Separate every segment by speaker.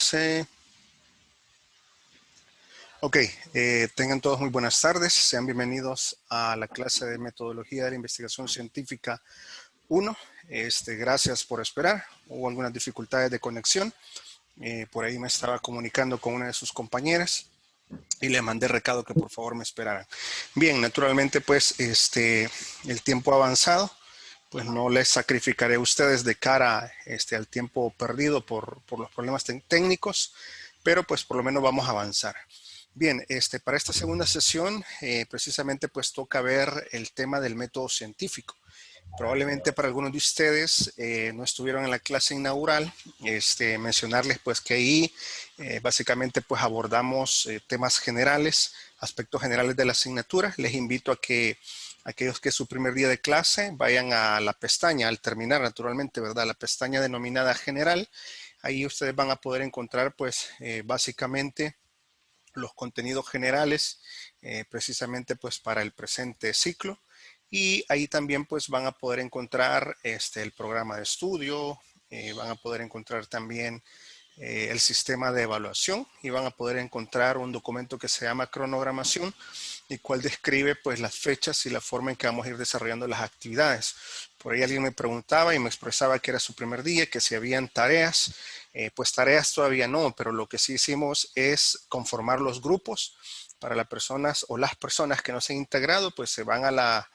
Speaker 1: clase. Ok, tengan todos muy buenas tardes. Sean bienvenidos a la clase de Metodología de la Investigación Científica 1. Gracias por esperar. Hubo algunas dificultades de conexión. Por ahí me estaba comunicando con una de sus compañeras y le mandé recado que por favor me esperaran. Bien, naturalmente pues el tiempo ha avanzado. Pues no les sacrificaré a ustedes de cara al tiempo perdido por los problemas técnicos, pero pues por lo menos vamos a avanzar. Bien, para esta segunda sesión precisamente pues toca ver el tema del método científico. Probablemente para algunos de ustedes no estuvieron en la clase inaugural, mencionarles pues que ahí básicamente pues abordamos temas generales, aspectos generales de la asignatura. Les invito a que aquellos que es su primer día de clase vayan a la pestaña, al terminar naturalmente, ¿verdad? La pestaña denominada general. Ahí ustedes van a poder encontrar pues básicamente los contenidos generales precisamente pues para el presente ciclo. Y ahí también pues van a poder encontrar el programa de estudio, van a poder encontrar también el sistema de evaluación y van a poder encontrar un documento que se llama cronogramación, el cual describe pues las fechas y la forma en que vamos a ir desarrollando las actividades. Por ahí alguien me preguntaba y me expresaba que era su primer día, que si habían tareas. Pues tareas todavía no, pero lo que sí hicimos es conformar los grupos para las personas o las personas que no se han integrado, pues se van a la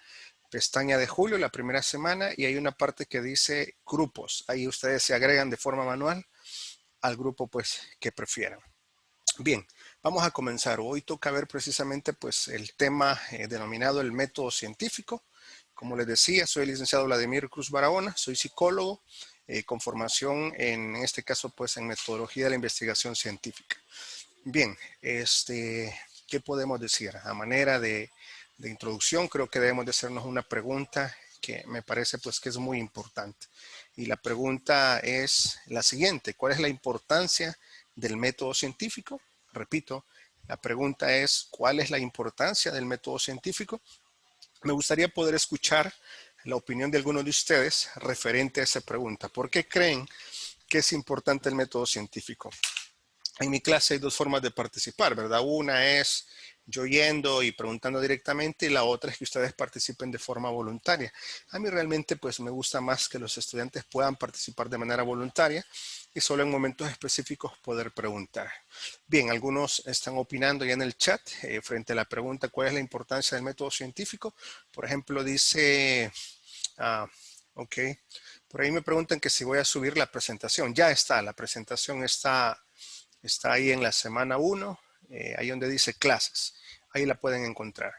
Speaker 1: pestaña de julio, la primera semana, y hay una parte que dice grupos. Ahí ustedes se agregan de forma manual al grupo pues que prefieran. Bien, vamos a comenzar. Hoy toca ver precisamente pues el tema denominado el método científico. Como les decía, soy el licenciado Vladimir Cruz Barahona, soy psicólogo con formación en este caso pues en metodología de la investigación científica. Bien, ¿qué podemos decir? A manera de introducción, creo que debemos de hacernos una pregunta que me parece pues que es muy importante. Y la pregunta es la siguiente: ¿cuál es la importancia del método científico? Repito, la pregunta es: ¿cuál es la importancia del método científico? Me gustaría poder escuchar la opinión de algunos de ustedes referente a esa pregunta. ¿Por qué creen que es importante el método científico? En mi clase hay dos formas de participar, ¿verdad? Una es yo yendo y preguntando directamente y la otra es que ustedes participen de forma voluntaria. A mí realmente pues me gusta más que los estudiantes puedan participar de manera voluntaria y solo en momentos específicos poder preguntar. Bien, algunos están opinando ya en el chat frente a la pregunta ¿cuál es la importancia del método científico? Por ejemplo, dice, ok, por ahí me preguntan que si voy a subir la presentación. Ya está, la presentación está ahí en la semana 1, ahí donde dice clases. Ahí la pueden encontrar.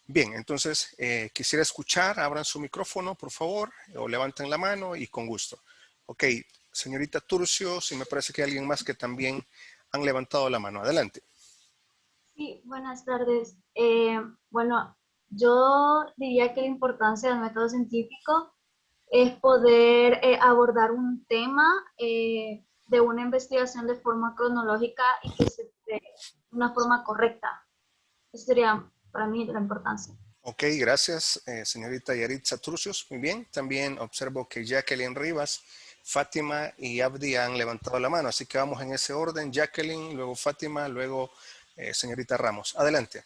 Speaker 1: Bien, entonces quisiera escuchar, abran su micrófono, por favor, o levanten la mano y con gusto. Ok, señorita Turcio, si me parece que hay alguien más que también han levantado la mano. Adelante.
Speaker 2: Sí, buenas tardes. Bueno, yo diría que la importancia del método científico es poder abordar un tema de una investigación de forma cronológica y que se de una forma correcta. Esa sería para mí la importancia.
Speaker 1: Ok, gracias, señorita Yaritza Turcios. Muy bien, también observo que Jacqueline Rivas, Fátima y Abdi han levantado la mano, así que vamos en ese orden: Jacqueline, luego Fátima, luego señorita Ramos. Adelante.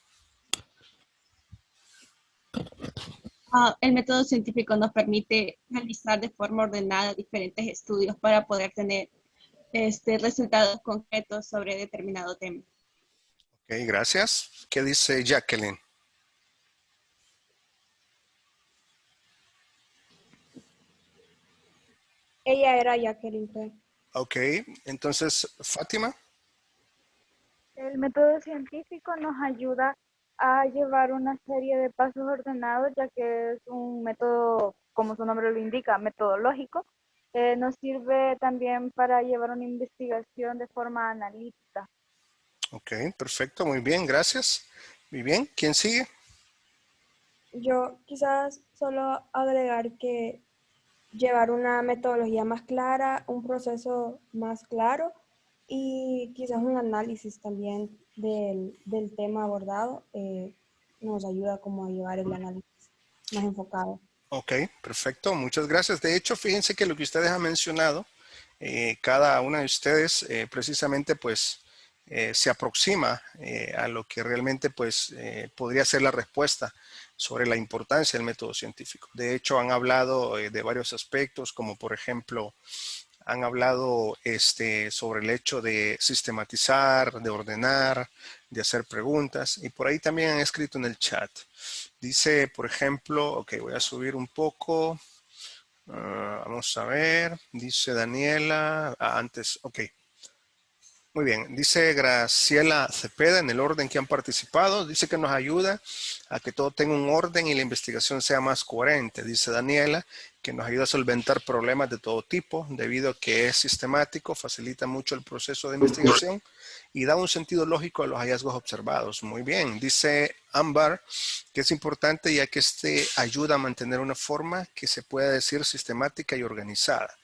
Speaker 3: El método científico nos permite realizar de forma ordenada diferentes estudios para poder tener resultados concretos sobre determinado tema.
Speaker 1: Ok, gracias. ¿Qué dice Jacqueline?
Speaker 4: Ella era Jacqueline, creo.
Speaker 1: Ok, entonces Fátima.
Speaker 5: El método científico nos ayuda a llevar una serie de pasos ordenados, ya que es un método, como su nombre lo indica, metodológico. Nos sirve también para llevar una investigación de forma analítica.
Speaker 1: Ok, perfecto, muy bien, gracias. Muy bien, ¿quién sigue?
Speaker 4: Yo quizás solo agregar que llevar una metodología más clara, un proceso más claro y quizás un análisis también del tema abordado nos ayuda como a llevar el análisis más enfocado.
Speaker 1: Ok, perfecto, muchas gracias. De hecho, fíjense que lo que ustedes han mencionado cada una de ustedes precisamente pues se aproxima a lo que realmente pues podría ser la respuesta sobre la importancia del método científico. De hecho, han hablado de varios aspectos, como por ejemplo, han hablado sobre el hecho de sistematizar, de ordenar, de hacer preguntas, y por ahí también han escrito en el chat. Dice, por ejemplo, ok, voy a subir un poco. Vamos a ver, dice Daniela, antes, ok. Muy bien, dice Graciela Cepeda en el orden que han participado, dice que nos ayuda a que todo tenga un orden y la investigación sea más coherente. Dice Daniela que nos ayuda a solventar problemas de todo tipo debido a que es sistemático, facilita mucho el proceso de investigación y da un sentido lógico a los hallazgos observados. Muy bien, dice Ámbar que es importante ya que ayuda a mantener una forma que se pueda decir sistemática y organizada.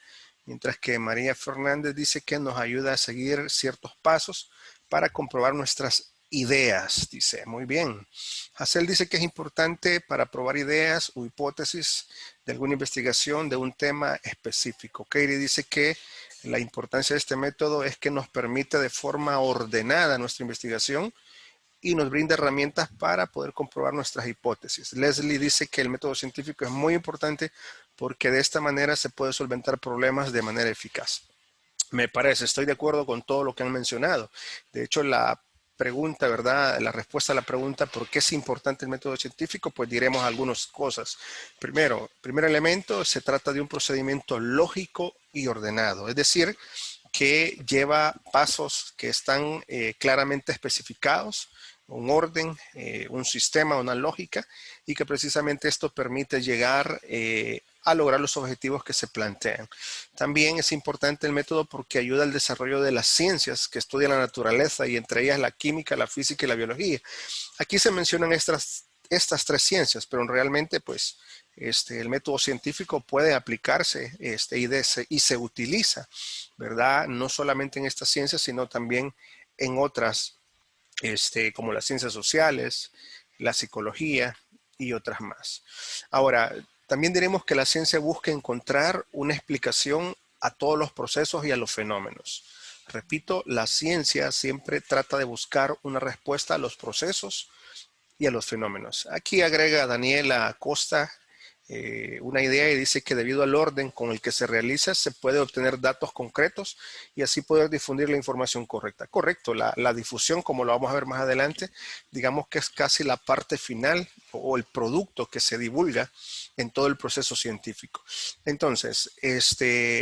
Speaker 1: Mientras que María Fernández dice que nos ayuda a seguir ciertos pasos para comprobar nuestras ideas, dice. Muy bien. Hazel dice que es importante para probar ideas o hipótesis de alguna investigación de un tema específico. Katie dice que la importancia de este método es que nos permite de forma ordenada nuestra investigación y nos brinda herramientas para poder comprobar nuestras hipótesis. Leslie dice que el método científico es muy importante porque de esta manera se puede solventar problemas de manera eficaz. Me parece, estoy de acuerdo con todo lo que han mencionado. De hecho, la pregunta, ¿verdad? La respuesta a la pregunta, ¿por qué es importante el método científico? Pues diremos algunas cosas. Primero, primer elemento, se trata de un procedimiento lógico y ordenado. Es decir, que lleva pasos que están claramente especificados, un orden, un sistema, una lógica, y que precisamente esto permite llegar a lograr los objetivos que se plantean. También es importante el método porque ayuda al desarrollo de las ciencias que estudian la naturaleza y entre ellas la química, la física y la biología. Aquí se mencionan estas tres ciencias, pero realmente pues el método científico puede aplicarse y se utiliza, ¿verdad? No solamente en estas ciencias, sino también en otras, como las ciencias sociales, la psicología y otras más. Ahora, también diremos que la ciencia busca encontrar una explicación a todos los procesos y a los fenómenos. Repito, la ciencia siempre trata de buscar una respuesta a los procesos y a los fenómenos. Aquí agrega Daniela Acosta una idea y dice que debido al orden con el que se realiza se puede obtener datos concretos y así poder difundir la información correcta. Correcto, la difusión, como lo vamos a ver más adelante, digamos que es casi la parte final o el producto que se divulga en todo el proceso científico. Entonces,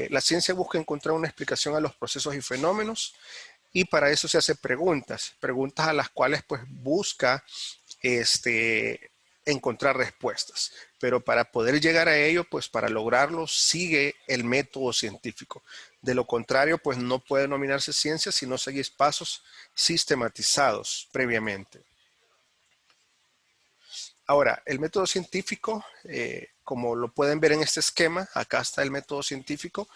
Speaker 1: la ciencia busca encontrar una explicación a los procesos y fenómenos y para eso se hace preguntas a las cuales pues busca encontrar respuestas. Pero para poder llegar a ello, pues para lograrlo, sigue el método científico. De lo contrario, pues no puede denominarse ciencia si no seguís pasos sistematizados previamente. Ahora, el método científico, como lo pueden ver en este esquema, acá está el método científico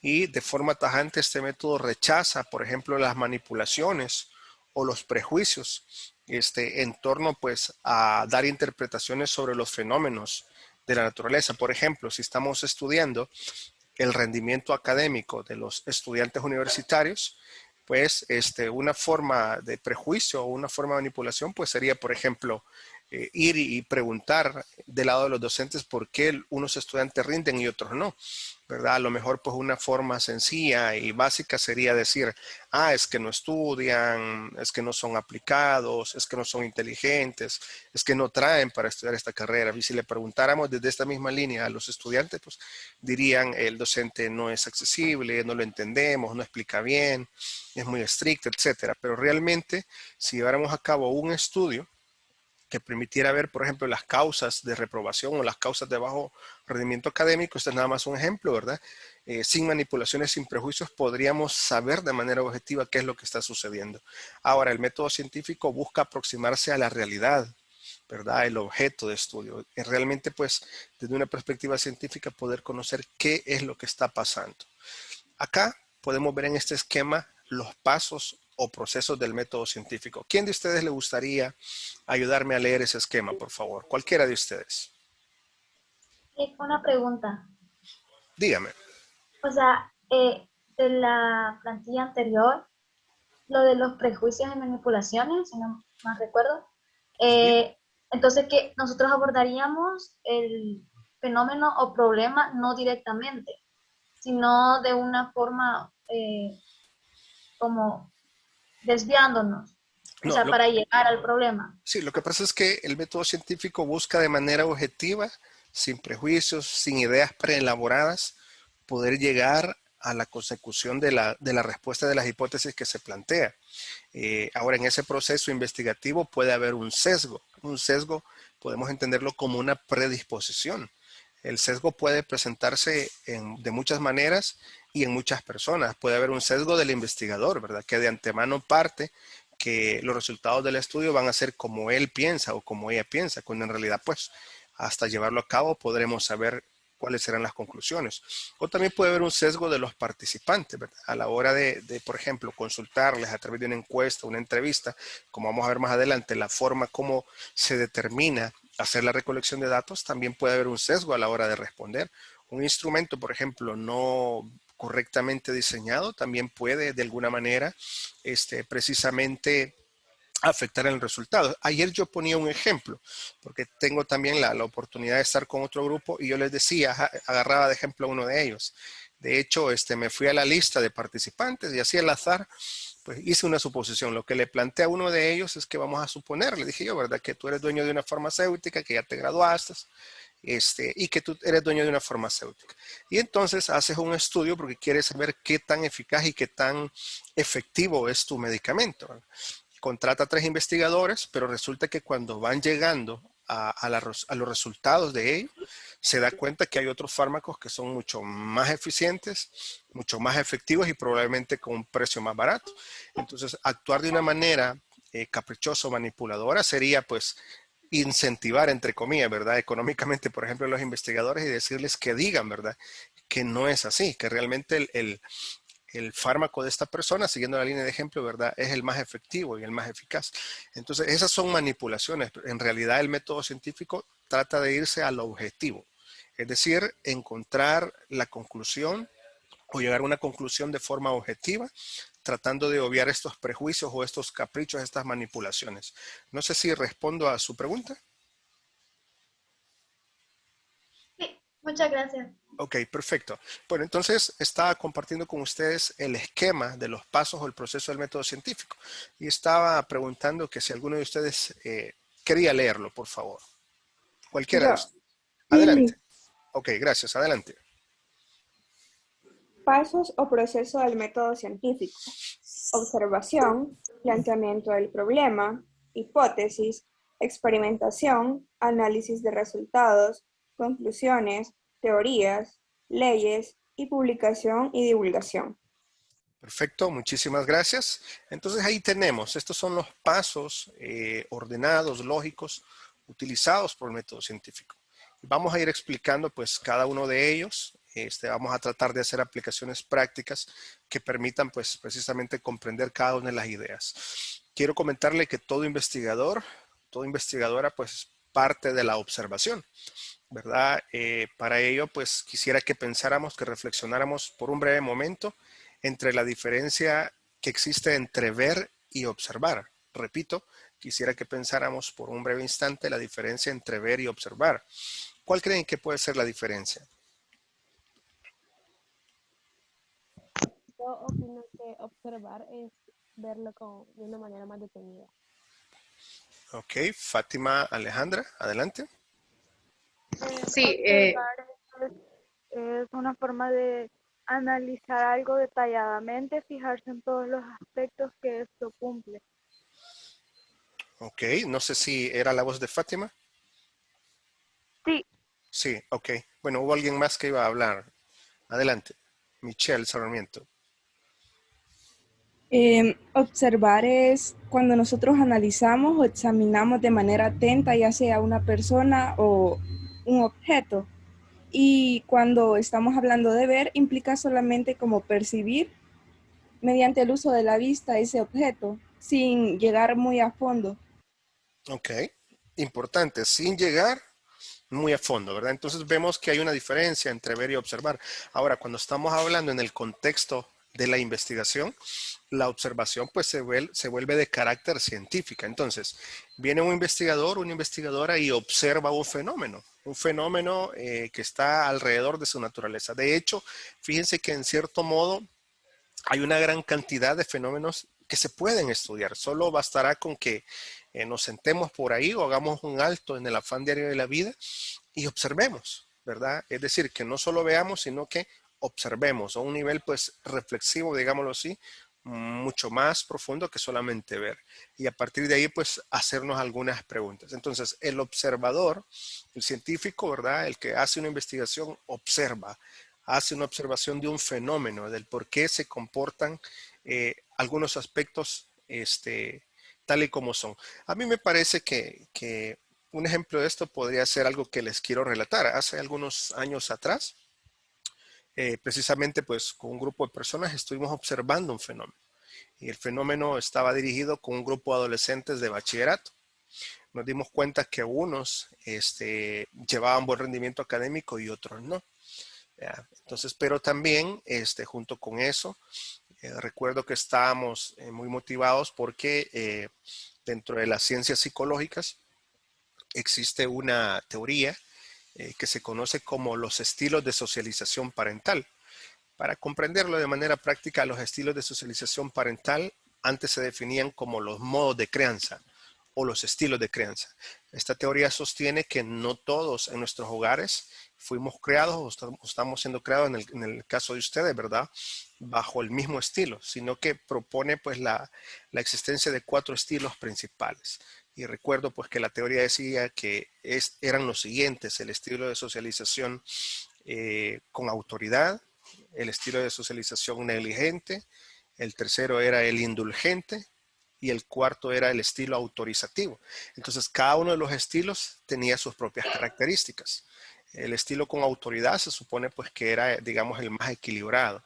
Speaker 1: y de forma tajante este método rechaza, por ejemplo, las manipulaciones o los prejuicios en torno pues a dar interpretaciones sobre los fenómenos de la naturaleza. Por ejemplo, si estamos estudiando el rendimiento académico de los estudiantes universitarios, pues una forma de prejuicio o una forma de manipulación pues sería, por ejemplo, ir y preguntar del lado de los docentes por qué unos estudiantes rinden y otros no, ¿verdad? A lo mejor pues una forma sencilla y básica sería decir, es que no estudian, es que no son aplicados, es que no son inteligentes, es que no traen para estudiar esta carrera. Y si le preguntáramos desde esta misma línea a los estudiantes, pues dirían, el docente no es accesible, no lo entendemos, no explica bien, es muy estricto, etcétera. Pero realmente, si lleváramos a cabo un estudio que permitiera ver, por ejemplo, las causas de reprobación o las causas de bajo rendimiento académico, este es nada más un ejemplo, ¿verdad? Sin manipulaciones, sin prejuicios, podríamos saber de manera objetiva qué es lo que está sucediendo. Ahora, el método científico busca aproximarse a la realidad, ¿verdad? El objeto de estudio. Y realmente, pues, desde una perspectiva científica, poder conocer qué es lo que está pasando. Acá podemos ver en este esquema los pasos o procesos del método científico. ¿Quién de ustedes le gustaría ayudarme a leer ese esquema, por favor? Cualquiera de ustedes.
Speaker 2: Una pregunta.
Speaker 1: Dígame.
Speaker 2: O sea, de la plantilla anterior, lo de los prejuicios y manipulaciones, si no mal recuerdo. Entonces, que nosotros abordaríamos el fenómeno o problema no directamente, sino de una forma como desviándonos, o
Speaker 1: No,
Speaker 2: sea, para llegar al problema.
Speaker 1: sí, lo que pasa es que el método científico busca de manera objetiva, sin prejuicios, sin ideas preelaboradas, poder llegar a la consecución de la respuesta de las hipótesis que se plantea. Ahora, en ese proceso investigativo puede haber un sesgo. Un sesgo podemos entenderlo como una predisposición. El sesgo puede presentarse de muchas maneras y en muchas personas. Puede haber un sesgo del investigador, ¿verdad? Que de antemano parte que los resultados del estudio van a ser como él piensa o como ella piensa, cuando en realidad, pues, hasta llevarlo a cabo podremos saber cuáles serán las conclusiones. O también puede haber un sesgo de los participantes, ¿verdad? A la hora por ejemplo, consultarles a través de una encuesta, una entrevista, como vamos a ver más adelante, la forma como se determina hacer la recolección de datos, también puede haber un sesgo a la hora de responder. Un instrumento, por ejemplo, no correctamente diseñado, también puede de alguna manera precisamente afectar el resultado. Ayer yo ponía un ejemplo, porque tengo también la oportunidad de estar con otro grupo y yo les decía, agarraba de ejemplo a uno de ellos. De hecho, me fui a la lista de participantes y así al azar, pues hice una suposición. Lo que le planteé a uno de ellos es que vamos a suponer, le dije yo, ¿verdad? Que tú eres dueño de una farmacéutica, que ya te graduaste, y que tú eres dueño de una farmacéutica. Y entonces haces un estudio porque quieres saber qué tan eficaz y qué tan efectivo es tu medicamento, ¿verdad? Contrata 3 investigadores, pero resulta que cuando van llegando a los resultados de ello, se da cuenta que hay otros fármacos que son mucho más eficientes, mucho más efectivos y probablemente con un precio más barato. Entonces, actuar de una manera caprichosa o manipuladora sería, pues, incentivar, entre comillas, ¿verdad? Económicamente, por ejemplo, a los investigadores y decirles que digan, ¿verdad? Que no es así, que realmente el fármaco de esta persona, siguiendo la línea de ejemplo, ¿verdad? Es el más efectivo y el más eficaz. Entonces, esas son manipulaciones. En realidad, el método científico trata de irse al objetivo. Es decir, encontrar la conclusión o llegar a una conclusión de forma objetiva, tratando de obviar estos prejuicios o estos caprichos, estas manipulaciones. No sé si respondo a su pregunta.
Speaker 2: Sí, muchas gracias.
Speaker 1: Ok, perfecto. Bueno, entonces estaba compartiendo con ustedes el esquema de los pasos o el proceso del método científico. Y estaba preguntando que si alguno de ustedes quería leerlo, por favor. Cualquiera de
Speaker 4: Yo,
Speaker 1: ustedes. Adelante.
Speaker 4: Lili,
Speaker 1: Ok, gracias. Adelante.
Speaker 4: pasos o proceso del método científico. Observación, planteamiento del problema, hipótesis, experimentación, análisis de resultados, conclusiones, teorías, leyes y publicación y divulgación.
Speaker 1: Perfecto, muchísimas gracias. Entonces ahí tenemos, estos son los pasos ordenados, lógicos, utilizados por el método científico. Vamos a ir explicando pues cada uno de ellos. Vamos a tratar de hacer aplicaciones prácticas que permitan pues precisamente comprender cada una de las ideas. Quiero comentarle que todo investigador, toda investigadora pues parte de la observación, ¿verdad? Para ello pues quisiera que pensáramos, que reflexionáramos por un breve momento entre la diferencia que existe entre ver y observar. Repito, quisiera que pensáramos por un breve instante la diferencia entre ver y observar. ¿Cuál creen que puede ser la diferencia?
Speaker 6: Yo opino que observar es verlo de una manera más detenida.
Speaker 1: Ok, Fátima Alejandra, adelante.
Speaker 5: Sí, observar es una forma de analizar algo detalladamente, fijarse en todos los aspectos que esto cumple.
Speaker 1: Ok, no sé si era la voz de Fátima.
Speaker 5: Sí,
Speaker 1: Sí, ok. Bueno, hubo alguien más que iba a hablar. Adelante. Michelle Sarmiento.
Speaker 7: Observar es cuando nosotros analizamos o examinamos de manera atenta, ya sea una persona o un objeto. Y cuando estamos hablando de ver, implica solamente como percibir mediante el uso de la vista ese objeto, sin llegar muy a fondo.
Speaker 1: Ok, importante, sin llegar muy a fondo, ¿verdad? Entonces vemos que hay una diferencia entre ver y observar. Ahora, cuando estamos hablando en el contexto de la investigación, la observación pues se vuelve de carácter científica. Entonces, viene un investigador, una investigadora y observa un fenómeno que está alrededor de su naturaleza. De hecho, fíjense que en cierto modo hay una gran cantidad de fenómenos que se pueden estudiar. Solo bastará con que nos sentemos por ahí o hagamos un alto en el afán diario de la vida y observemos, ¿verdad? Es decir, que no solo veamos, sino que observemos a un nivel pues reflexivo, digámoslo así, mucho más profundo que solamente ver. Y a partir de ahí pues hacernos algunas preguntas. Entonces el observador, el científico, ¿verdad? El que hace una investigación observa, hace una observación de un fenómeno, del por qué se comportan algunos aspectos tal y como son. A mí me parece que un ejemplo de esto podría ser algo que les quiero relatar. Hace algunos años atrás, precisamente pues con un grupo de personas estuvimos observando un fenómeno. Y el fenómeno estaba dirigido con un grupo de adolescentes de bachillerato. Nos dimos cuenta que unos llevaban buen rendimiento académico y otros no. ¿Ya? Entonces, pero también junto con eso, recuerdo que estábamos muy motivados porque dentro de las ciencias psicológicas existe una teoría que se conoce como los estilos de socialización parental. Para comprenderlo de manera práctica, los estilos de socialización parental antes se definían como los modos de crianza o los estilos de crianza. Esta teoría sostiene que no todos en nuestros hogares fuimos creados o estamos siendo creados en el caso de ustedes, ¿verdad? Bajo el mismo estilo, sino que propone pues la existencia de 4 estilos principales. Y recuerdo pues que la teoría decía que eran los siguientes: el estilo de socialización con autoridad, el estilo de socialización negligente, el tercero era el indulgente y el cuarto era el estilo autorizativo. Entonces cada uno de los estilos tenía sus propias características. El estilo con autoridad se supone pues que era, digamos, el más equilibrado,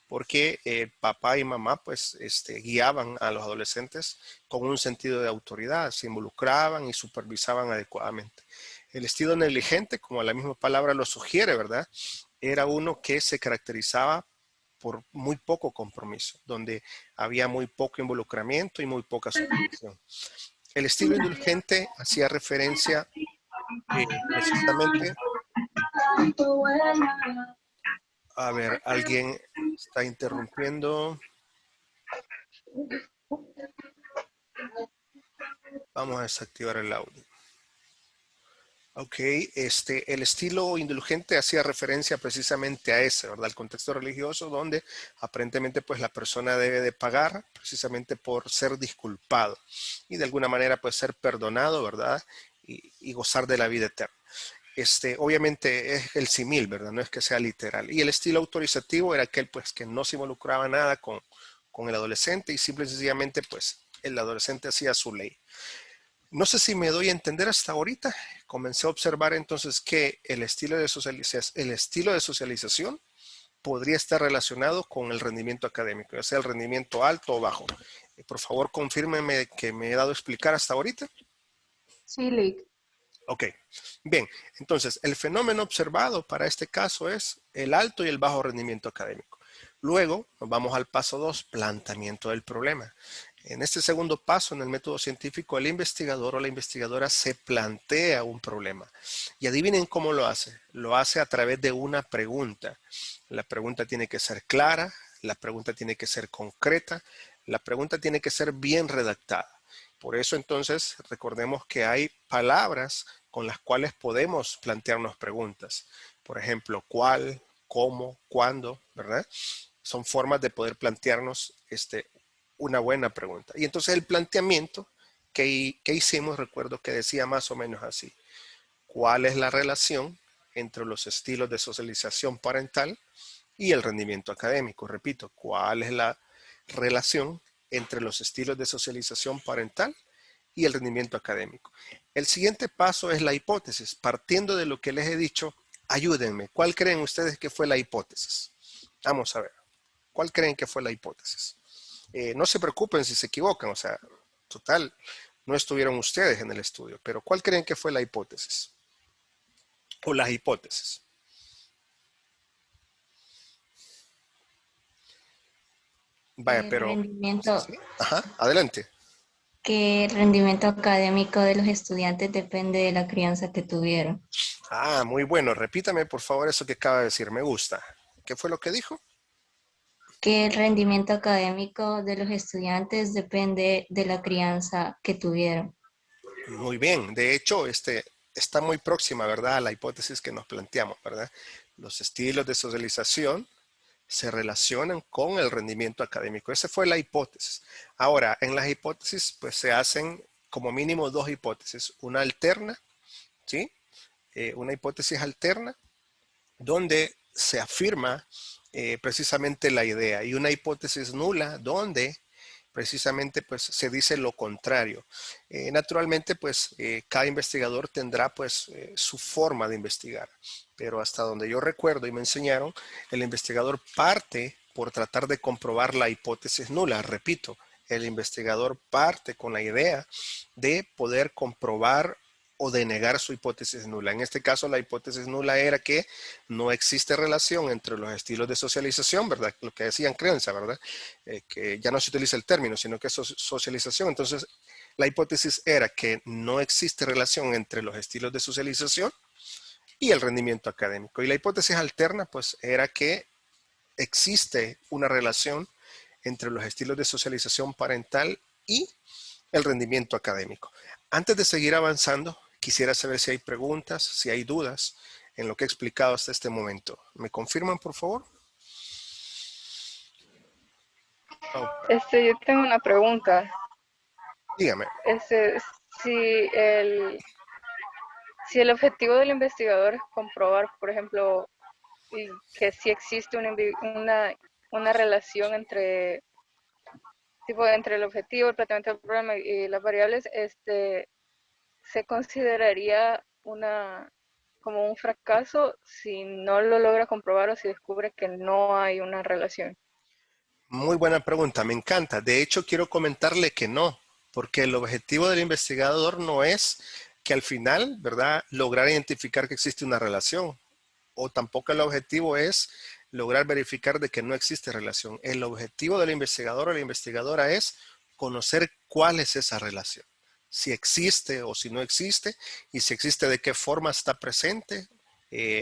Speaker 1: porque papá y mamá pues guiaban a los adolescentes con un sentido de autoridad, se involucraban y supervisaban adecuadamente. El estilo negligente, como la misma palabra lo sugiere, ¿verdad?, era uno que se caracterizaba por muy poco compromiso, donde había muy poco involucramiento y muy poca supervisión. El estilo indulgente hacía referencia precisamente... A ver, alguien está interrumpiendo. Vamos a desactivar el audio. Ok, el estilo indulgente hacía referencia precisamente a ese, ¿verdad? El contexto religioso donde aparentemente pues la persona debe de pagar precisamente por ser disculpado y de alguna manera pues ser perdonado, ¿verdad? Y gozar de la vida eterna. Obviamente es el símil, ¿verdad? No es que sea literal. Y el estilo autorizativo era aquel pues que no se involucraba nada con el adolescente y simple y sencillamente pues el adolescente hacía su ley. No sé si me doy a entender hasta ahorita. Comencé a observar entonces que el estilo de socialización podría estar relacionado con el rendimiento académico, ya sea el rendimiento alto o bajo. Por favor, confírmenme que me he dado a explicar hasta ahorita.
Speaker 2: Sí, Lick.
Speaker 1: Ok, bien. Entonces, el fenómeno observado para este caso es el alto y el bajo rendimiento académico. Luego, nos vamos al paso 2, planteamiento del problema. En este segundo paso, en el método científico, el investigador o la investigadora se plantea un problema. Y adivinen cómo lo hace. Lo hace a través de una pregunta. La pregunta tiene que ser clara, la pregunta tiene que ser concreta, la pregunta tiene que ser bien redactada. Por eso entonces recordemos que hay palabras con las cuales podemos plantearnos preguntas. Por ejemplo, ¿cuál?, ¿cómo?, ¿cuándo?, ¿verdad? Son formas de poder plantearnos una buena pregunta. Y entonces el planteamiento que hicimos, recuerdo que decía más o menos así: ¿cuál es la relación entre los estilos de socialización parental y el rendimiento académico? Repito, ¿cuál es la relación entre los estilos de socialización parental y el rendimiento académico? El siguiente paso es la hipótesis. Partiendo de lo que les he dicho, ayúdenme. ¿Cuál creen ustedes que fue la hipótesis? Vamos a ver. ¿Cuál creen que fue la hipótesis? No se preocupen si se equivocan, o sea, total, no estuvieron ustedes en el estudio, pero ¿cuál creen que fue la hipótesis? O las hipótesis. Vaya,
Speaker 8: El
Speaker 1: pero...
Speaker 8: rendimiento,
Speaker 1: ¿sí? Ajá, adelante.
Speaker 8: que el rendimiento académico de los estudiantes depende de la crianza que tuvieron.
Speaker 1: Ah, muy bueno. Repítame, por favor, eso que acaba de decir. Me gusta. ¿Qué fue lo que dijo?
Speaker 8: Que el rendimiento académico de los estudiantes depende de la crianza que tuvieron.
Speaker 1: Muy bien. De hecho, está muy próxima, ¿verdad?, a la hipótesis que nos planteamos, ¿verdad? Los estilos de socialización se relacionan con el rendimiento académico. Esa fue la hipótesis. Ahora, en las hipótesis, pues se hacen como mínimo dos hipótesis. Una alterna, ¿sí? Una hipótesis alterna donde se afirma precisamente la idea, y una hipótesis nula donde precisamente pues se dice lo contrario. Naturalmente pues cada investigador tendrá pues su forma de investigar, pero hasta donde yo recuerdo y me enseñaron, el investigador parte por tratar de comprobar la hipótesis nula. Repito, el investigador parte con la idea de poder comprobar o de negar su hipótesis nula. En este caso, la hipótesis nula era que no existe relación entre los estilos de socialización, ¿verdad? Lo que decían crianza, ¿verdad? Que ya no se utiliza el término, sino que es socialización. Entonces, la hipótesis era que no existe relación entre los estilos de socialización y el rendimiento académico. Y la hipótesis alterna, pues, era que existe una relación entre los estilos de socialización parental y el rendimiento académico. Antes de seguir avanzando, quisiera saber si hay preguntas, si hay dudas en lo que he explicado hasta este momento. ¿Me confirman, por favor? Oh,
Speaker 9: Yo tengo una pregunta.
Speaker 1: dígame.
Speaker 9: Este, si el, si el objetivo del investigador es comprobar, por ejemplo, que sí existe una relación entre el objetivo, el planteamiento del problema y las variables, se consideraría como un fracaso si no lo logra comprobar o si descubre que no hay una relación.
Speaker 1: Muy buena pregunta, me encanta. De hecho, quiero comentarle que no, porque el objetivo del investigador no es que al final, ¿verdad?, lograr identificar que existe una relación, o tampoco el objetivo es lograr verificar de que no existe relación. El objetivo del investigador o la investigadora es conocer cuál es esa relación, si existe o si no existe, y si existe, de qué forma está presente,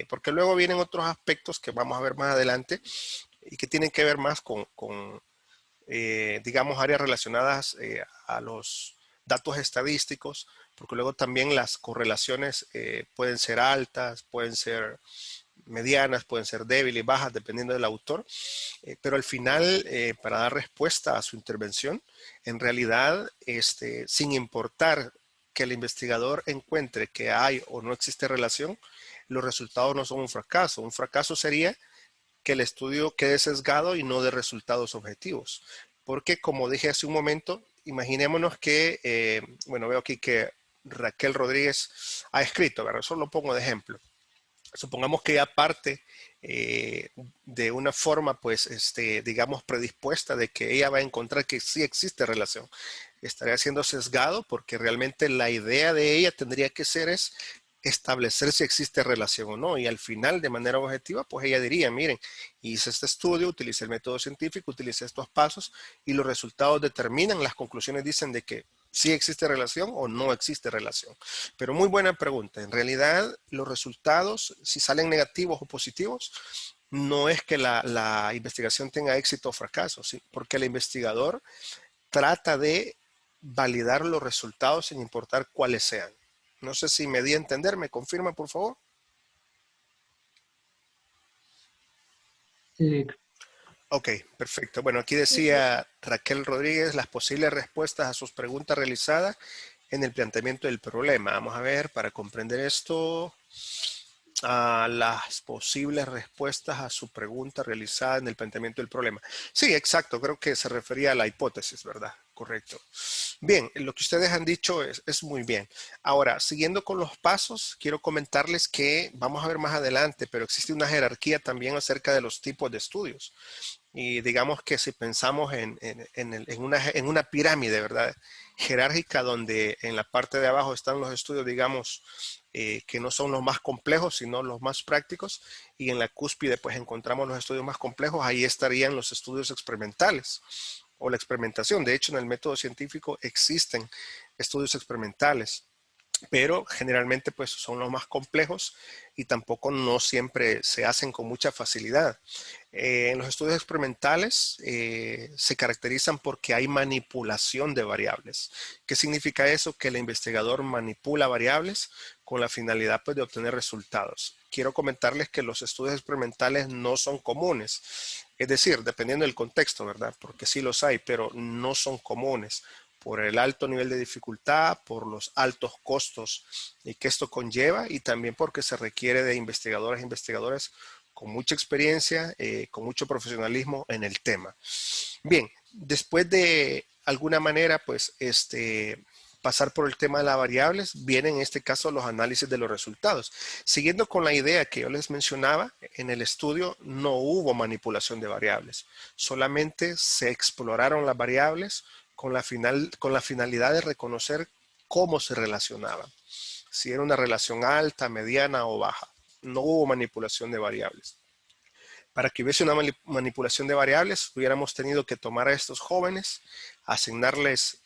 Speaker 1: porque luego vienen otros aspectos que vamos a ver más adelante y que tienen que ver más con digamos, áreas relacionadas a los datos estadísticos, porque luego también las correlaciones pueden ser altas, pueden ser medianas, pueden ser débiles y bajas, dependiendo del autor, pero al final, para dar respuesta a su intervención, en realidad, sin importar que el investigador encuentre que hay o no existe relación, los resultados no son un fracaso. Un fracaso sería que el estudio quede sesgado y no de resultados objetivos. Porque, como dije hace un momento, imaginémonos que, bueno, veo aquí que Raquel Rodríguez ha escrito, ¿verdad? Eso lo pongo de ejemplo. Supongamos que ella parte de una forma, pues, digamos, predispuesta de que ella va a encontrar que sí existe relación. Estaría siendo sesgado porque realmente la idea de ella tendría que ser establecer si existe relación o no, y al final, de manera objetiva, pues ella diría, miren, hice este estudio, utilicé el método científico, utilicé estos pasos y los resultados determinan, las conclusiones dicen de que sí existe relación o no existe relación. Pero muy buena pregunta. En realidad, los resultados, si salen negativos o positivos, no es que la investigación tenga éxito o fracaso, ¿sí? Porque el investigador trata de validar los resultados sin importar cuáles sean. No sé si me di a entender, ¿me confirma, por favor?
Speaker 10: Sí,
Speaker 1: Ok, perfecto. Bueno, aquí decía Raquel Rodríguez las posibles respuestas a sus preguntas realizadas en el planteamiento del problema. Vamos a ver, para comprender esto, las posibles respuestas a su pregunta realizada en el planteamiento del problema. Sí, exacto, creo que se refería a la hipótesis, ¿verdad? Correcto. Bien, lo que ustedes han dicho es muy bien. Ahora, siguiendo con los pasos, quiero comentarles que vamos a ver más adelante, pero existe una jerarquía también acerca de los tipos de estudios. Y digamos que si pensamos en una pirámide, ¿verdad?, jerárquica, donde en la parte de abajo están los estudios, digamos, que no son los más complejos, sino los más prácticos, y en la cúspide pues encontramos los estudios más complejos. Ahí estarían los estudios experimentales o la experimentación. De hecho, en el método científico existen estudios experimentales, pero generalmente pues son los más complejos y tampoco no siempre se hacen con mucha facilidad. En los estudios experimentales se caracterizan porque hay manipulación de variables. ¿Qué significa eso? Que el investigador manipula variables con la finalidad pues, de obtener resultados. Quiero comentarles que los estudios experimentales no son comunes. Es decir, dependiendo del contexto, ¿verdad? Porque sí los hay, pero no son comunes por el alto nivel de dificultad, por los altos costos que esto conlleva y también porque se requiere de investigadoras e investigadores con mucha experiencia, con mucho profesionalismo en el tema. Bien, después de alguna manera, pues, pasar por el tema de las variables, vienen en este caso los análisis de los resultados. Siguiendo con la idea que yo les mencionaba, en el estudio no hubo manipulación de variables, solamente se exploraron las variables con la finalidad de reconocer cómo se relacionaban, si era una relación alta, mediana o baja. No hubo manipulación de variables. Para que hubiese una manipulación de variables, hubiéramos tenido que tomar a estos jóvenes, asignarles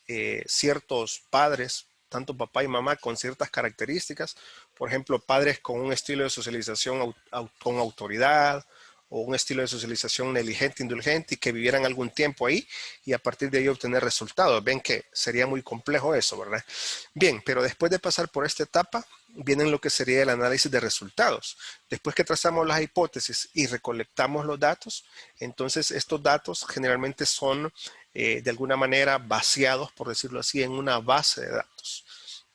Speaker 1: ciertos padres, tanto papá y mamá, con ciertas características. Por ejemplo, padres con un estilo de socialización con autoridad, o un estilo de socialización negligente, indulgente, y que vivieran algún tiempo ahí y a partir de ahí obtener resultados. Ven que sería muy complejo eso, ¿verdad? Bien, pero después de pasar por esta etapa, viene lo que sería el análisis de resultados. Después que trazamos las hipótesis y recolectamos los datos, entonces estos datos generalmente son de alguna manera vaciados, por decirlo así, en una base de datos.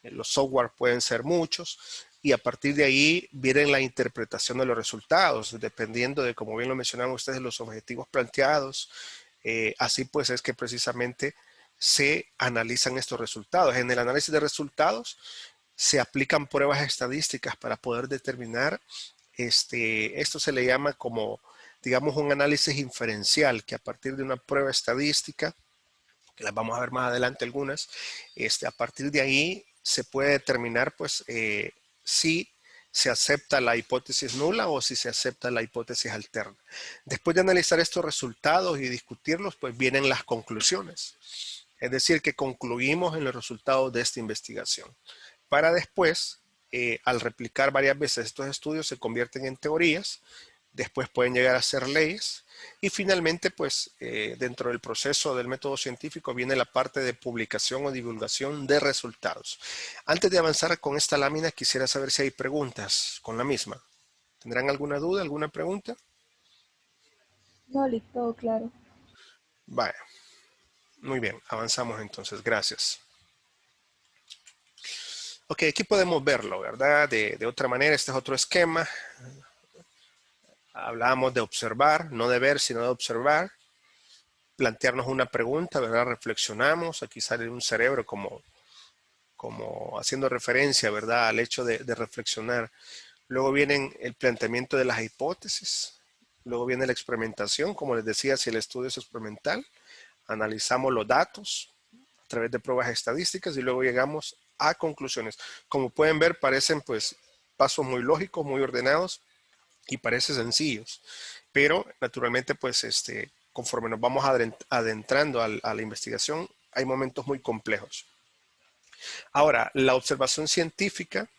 Speaker 1: Los software pueden ser muchos, y a partir de ahí viene la interpretación de los resultados, dependiendo de, como bien lo mencionaban ustedes, los objetivos planteados. Así pues es que precisamente se analizan estos resultados. En el análisis de resultados se aplican pruebas estadísticas para poder determinar, esto se le llama como, digamos, un análisis inferencial, que a partir de una prueba estadística, que las vamos a ver más adelante algunas, a partir de ahí se puede determinar pues si se acepta la hipótesis nula o si se acepta la hipótesis alterna. Después de analizar estos resultados y discutirlos, pues vienen las conclusiones. Es decir, que concluimos en los resultados de esta investigación. Para después, al replicar varias veces estos estudios, se convierten en teorías, después pueden llegar a ser leyes, y finalmente, pues, dentro del proceso del método científico viene la parte de publicación o divulgación de resultados. Antes de avanzar con esta lámina, quisiera saber si hay preguntas con la misma. ¿Tendrán alguna duda, alguna pregunta?
Speaker 7: No, listo, todo claro.
Speaker 1: Vaya. Muy bien, avanzamos entonces. Gracias. Ok, aquí podemos verlo, ¿verdad? De otra manera, este es otro esquema. Hablamos de observar, no de ver, sino de observar. Plantearnos una pregunta, ¿verdad? Reflexionamos. Aquí sale un cerebro como haciendo referencia, ¿verdad? Al hecho de reflexionar. Luego viene el planteamiento de las hipótesis. Luego viene la experimentación, como les decía, si el estudio es experimental. Analizamos los datos a través de pruebas estadísticas y luego llegamos a conclusiones. Como pueden ver, parecen pues pasos muy lógicos, muy ordenados y parecen sencillos, pero naturalmente pues conforme nos vamos adentrando a la investigación, hay momentos muy complejos. Ahora, la observación científica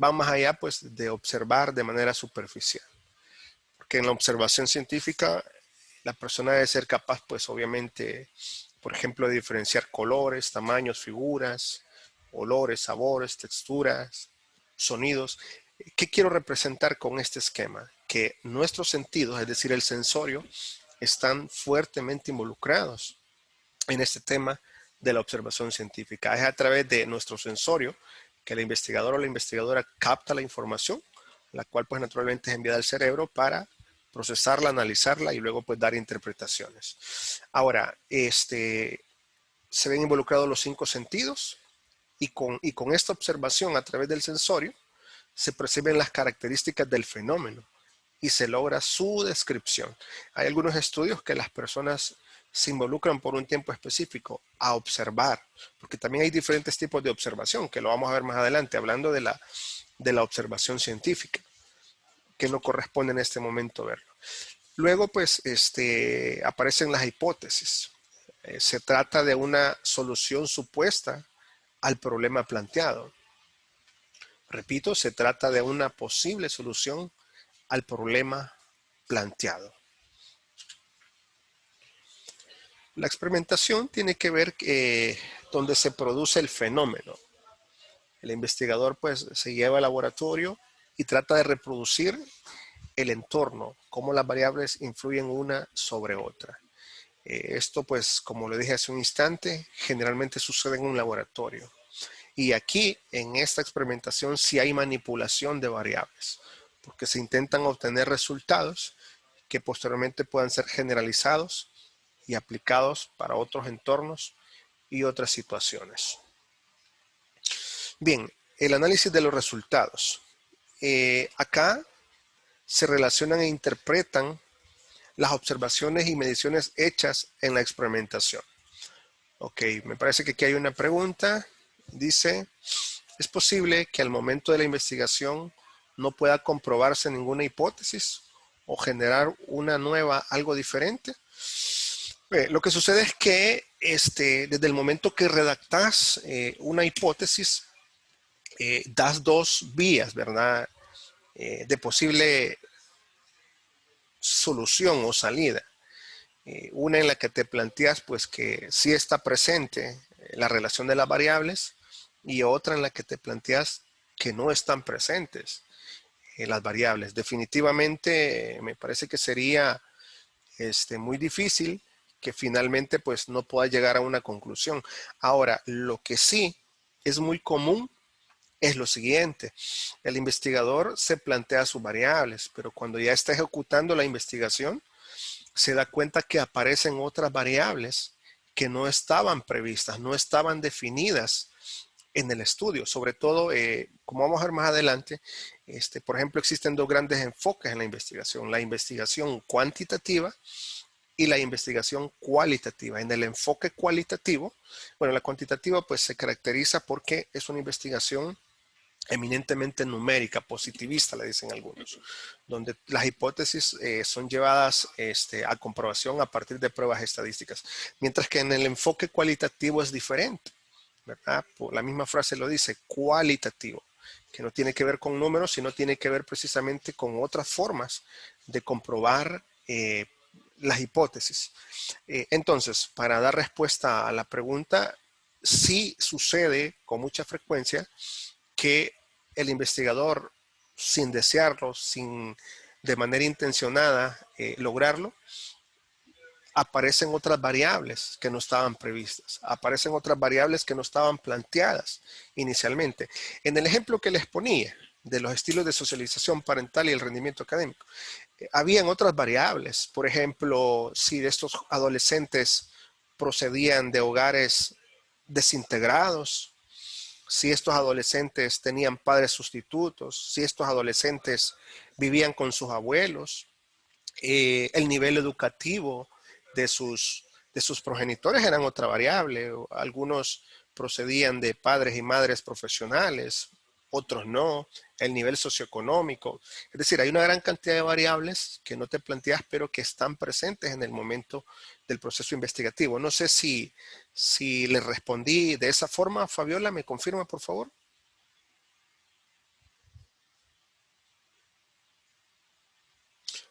Speaker 1: va más allá pues de observar de manera superficial, porque en la observación científica la persona debe ser capaz pues obviamente, por ejemplo, de diferenciar colores, tamaños, figuras, olores, sabores, texturas, sonidos. ¿Qué quiero representar con este esquema? Que nuestros sentidos, es decir, el sensorio, están fuertemente involucrados en este tema de la observación científica. Es a través de nuestro sensorio que el investigador o la investigadora capta la información, la cual pues naturalmente es enviada al cerebro para procesarla, analizarla y luego pues dar interpretaciones. Ahora, se ven involucrados los 5 sentidos y con esta observación a través del sensorio se perciben las características del fenómeno y se logra su descripción. Hay algunos estudios que las personas se involucran por un tiempo específico a observar, porque también hay diferentes tipos de observación, que lo vamos a ver más adelante, hablando de la observación científica, que no corresponde en este momento verlo. Luego, pues, aparecen las hipótesis. Se trata de una solución supuesta al problema planteado. Repito, se trata de una posible solución al problema planteado. La experimentación tiene que ver donde se produce el fenómeno. El investigador pues se lleva al laboratorio y trata de reproducir el entorno, cómo las variables influyen una sobre otra. Esto pues, como le dije hace un instante, generalmente sucede en un laboratorio. Y aquí, en esta experimentación, sí hay manipulación de variables, porque se intentan obtener resultados que posteriormente puedan ser generalizados y aplicados para otros entornos y otras situaciones. Bien, el análisis de los resultados. Acá se relacionan e interpretan las observaciones y mediciones hechas en la experimentación. Ok, me parece que aquí hay una pregunta. Dice, ¿es posible que al momento de la investigación no pueda comprobarse ninguna hipótesis o generar una nueva, algo diferente? Lo que sucede es que desde el momento que redactas una hipótesis, das dos vías, ¿verdad? De posible solución o salida. Una en la que te planteas pues que sí está presente la relación de las variables y otra en la que te planteas que no están presentes las variables. Definitivamente me parece que sería muy difícil que finalmente pues no pueda llegar a una conclusión. Ahora, lo que sí es muy común es lo siguiente. El investigador se plantea sus variables, pero cuando ya está ejecutando la investigación, se da cuenta que aparecen otras variables que no estaban previstas, no estaban definidas en el estudio. Sobre todo, como vamos a ver más adelante, por ejemplo, existen dos grandes enfoques en la investigación cuantitativa y la investigación cualitativa. En el enfoque cualitativo, bueno, la cuantitativa pues se caracteriza porque es una investigación eminentemente numérica, positivista, le dicen algunos, donde las hipótesis son llevadas a comprobación a partir de pruebas estadísticas, mientras que en el enfoque cualitativo es diferente, ¿verdad? La misma frase lo dice, cualitativo, que no tiene que ver con números, sino tiene que ver precisamente con otras formas de comprobar las hipótesis. Entonces, para dar respuesta a la pregunta, sí sucede con mucha frecuencia que el investigador, sin desearlo, de manera intencionada lograrlo, aparecen otras variables que no estaban previstas, aparecen otras variables que no estaban planteadas inicialmente. En el ejemplo que les ponía de los estilos de socialización parental y el rendimiento académico, habían otras variables. Por ejemplo, si estos adolescentes procedían de hogares desintegrados, si estos adolescentes tenían padres sustitutos, si estos adolescentes vivían con sus abuelos, el nivel educativo de sus progenitores eran otra variable. Algunos procedían de padres y madres profesionales, otros no, el nivel socioeconómico. Es decir, hay una gran cantidad de variables que no te planteas, pero que están presentes en el momento del proceso investigativo. No sé si le respondí de esa forma. Fabiola, ¿me confirma, por favor?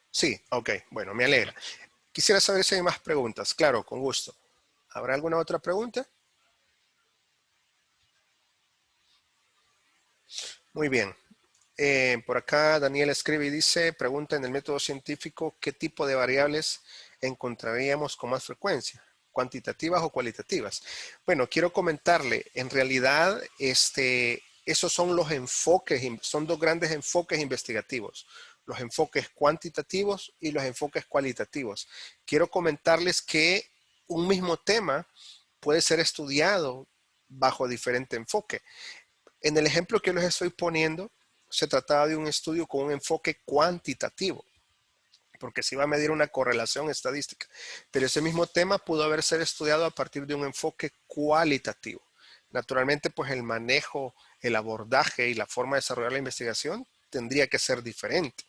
Speaker 1: Sí, ok, bueno, me alegra. Quisiera saber si hay más preguntas. Claro, con gusto. ¿Habrá alguna otra pregunta? Muy bien. Por acá Daniel escribe y dice, pregunta en el método científico, ¿qué tipo de variables encontraríamos con más frecuencia? ¿Cuantitativas o cualitativas? Bueno, quiero comentarle, en realidad, esos son los enfoques, son dos grandes enfoques investigativos, los enfoques cuantitativos y los enfoques cualitativos. Quiero comentarles que un mismo tema puede ser estudiado bajo diferente enfoque. En el ejemplo que les estoy poniendo, se trataba de un estudio con un enfoque cuantitativo. porque se iba a medir una correlación estadística. Pero ese mismo tema pudo haber sido estudiado a partir de un enfoque cualitativo. Naturalmente, pues el manejo, el abordaje y la forma de desarrollar la investigación tendría que ser diferente.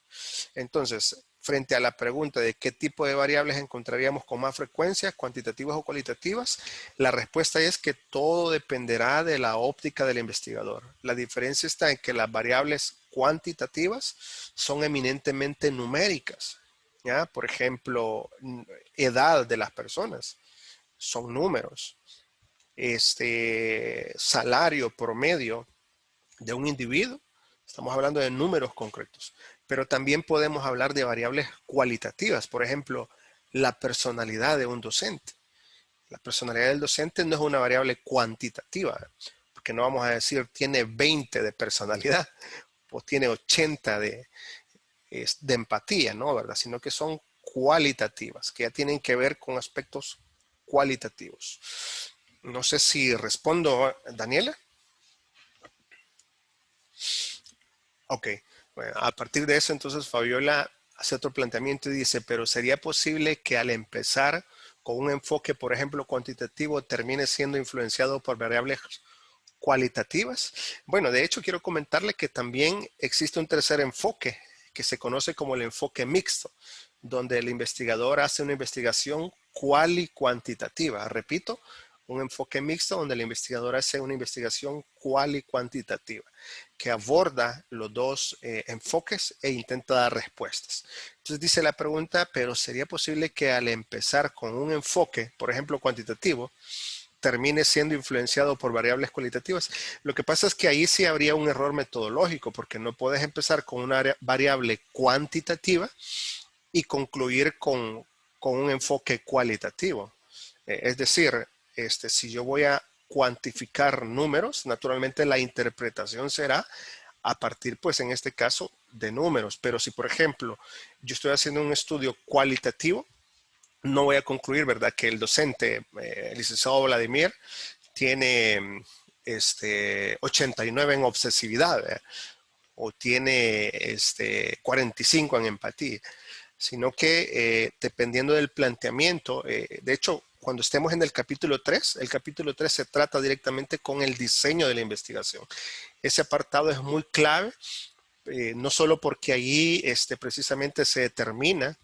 Speaker 1: Entonces, frente a la pregunta de qué tipo de variables encontraríamos con más frecuencia, cuantitativas o cualitativas, la respuesta es que todo dependerá de la óptica del investigador. La diferencia está en que las variables cuantitativas son eminentemente numéricas, ¿ya? Por ejemplo, edad de las personas son números. Salario promedio de un individuo, estamos hablando de números concretos, pero también podemos hablar de variables cualitativas, por ejemplo, la personalidad de un docente. La personalidad del docente no es una variable cuantitativa, porque no vamos a decir tiene 20 de personalidad o tiene 80 de empatía, ¿no? ¿Verdad? Sino que son cualitativas, que ya tienen que ver con aspectos cualitativos. No sé si respondo, Daniela. Ok, bueno, a partir de eso entonces Fabiola hace otro planteamiento y dice, pero ¿sería posible que al empezar con un enfoque, por ejemplo, cuantitativo, termine siendo influenciado por variables cualitativas? Bueno, de hecho quiero comentarle que también existe un tercer enfoque que se conoce como el enfoque mixto, donde el investigador hace una investigación cual y cuantitativa. Repito, un enfoque mixto donde el investigador hace una investigación cual y cuantitativa, que aborda los dos enfoques e intenta dar respuestas. Entonces dice la pregunta, pero ¿sería posible que al empezar con un enfoque, por ejemplo, cuantitativo, termine siendo influenciado por variables cualitativas? Lo que pasa es que ahí sí habría un error metodológico, porque no puedes empezar con una variable cuantitativa y concluir con un enfoque cualitativo. Es decir, si yo voy a cuantificar números, naturalmente la interpretación será a partir, pues en este caso, de números. Pero si, por ejemplo, yo estoy haciendo un estudio cualitativo, no voy a concluir, ¿verdad?, que el docente, el licenciado Vladimir, tiene 89 en obsesividad, ¿verdad?, o tiene 45 en empatía, sino que dependiendo del planteamiento, de hecho, cuando estemos en el capítulo 3 se trata directamente con el diseño de la investigación. Ese apartado es muy clave, no solo porque allí precisamente se determina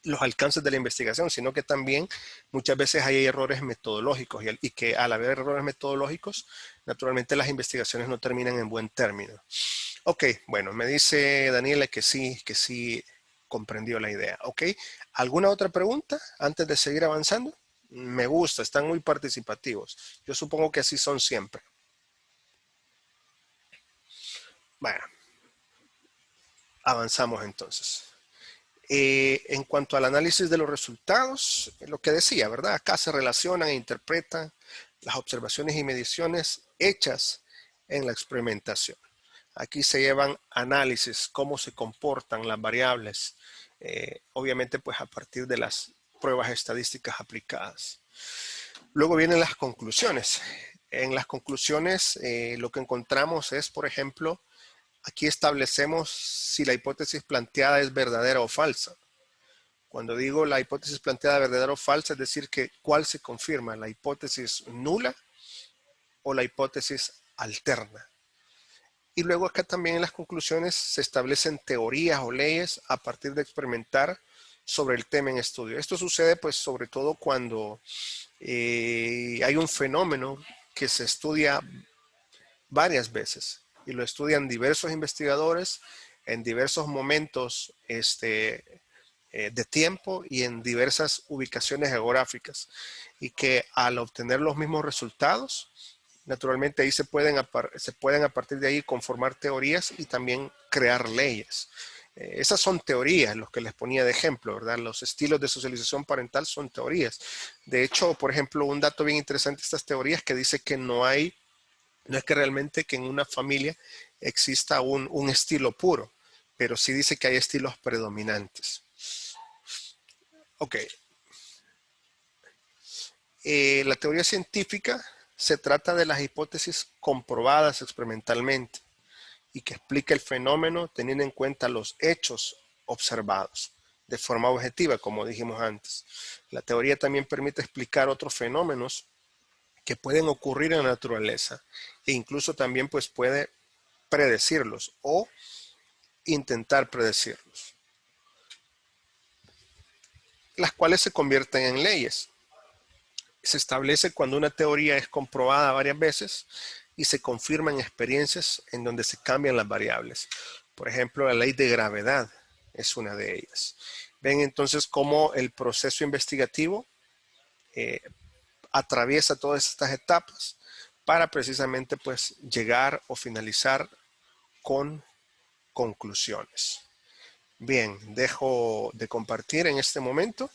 Speaker 1: los alcances de la investigación, sino que también muchas veces hay errores metodológicos y que al haber errores metodológicos, naturalmente las investigaciones no terminan en buen término. Ok, bueno, me dice Daniela que sí comprendió la idea. Ok, ¿alguna otra pregunta antes de seguir avanzando? Me gusta, están muy participativos. Yo supongo que así son siempre. Bueno, avanzamos entonces. En cuanto al análisis de los resultados, lo que decía, ¿verdad? Acá se relacionan e interpretan las observaciones y mediciones hechas en la experimentación. Aquí se llevan análisis, cómo se comportan las variables, obviamente pues a partir de las pruebas estadísticas aplicadas. Luego vienen las conclusiones. En las conclusiones lo que encontramos es, por ejemplo, aquí establecemos si la hipótesis planteada es verdadera o falsa. Cuando digo la hipótesis planteada verdadera o falsa, es decir, que ¿cuál se confirma? ¿La hipótesis nula o la hipótesis alterna? Y luego acá también en las conclusiones se establecen teorías o leyes a partir de experimentar sobre el tema en estudio. Esto sucede pues sobre todo cuando hay un fenómeno que se estudia varias veces y lo estudian diversos investigadores en diversos momentos de tiempo y en diversas ubicaciones geográficas, y que al obtener los mismos resultados, naturalmente ahí se pueden a partir de ahí conformar teorías y también crear leyes. Esas son teorías, los que les ponía de ejemplo, ¿verdad? Los estilos de socialización parental son teorías. De hecho, por ejemplo, un dato bien interesante de estas teorías que dice que no es que realmente que en una familia exista un estilo puro, pero sí dice que hay estilos predominantes. Ok. La teoría científica se trata de las hipótesis comprobadas experimentalmente y que explica el fenómeno teniendo en cuenta los hechos observados. de forma objetiva, como dijimos antes. La teoría también permite explicar otros fenómenos que pueden ocurrir en la naturaleza e incluso también pues puede predecirlos o intentar predecirlos, las cuales se convierten en leyes. Se establece cuando una teoría es comprobada varias veces y se confirma en experiencias en donde se cambian las variables. Por ejemplo, la ley de gravedad es una de ellas. Ven entonces cómo el proceso investigativo atraviesa todas estas etapas para precisamente pues llegar o finalizar con conclusiones. Bien, dejo de compartir en este momento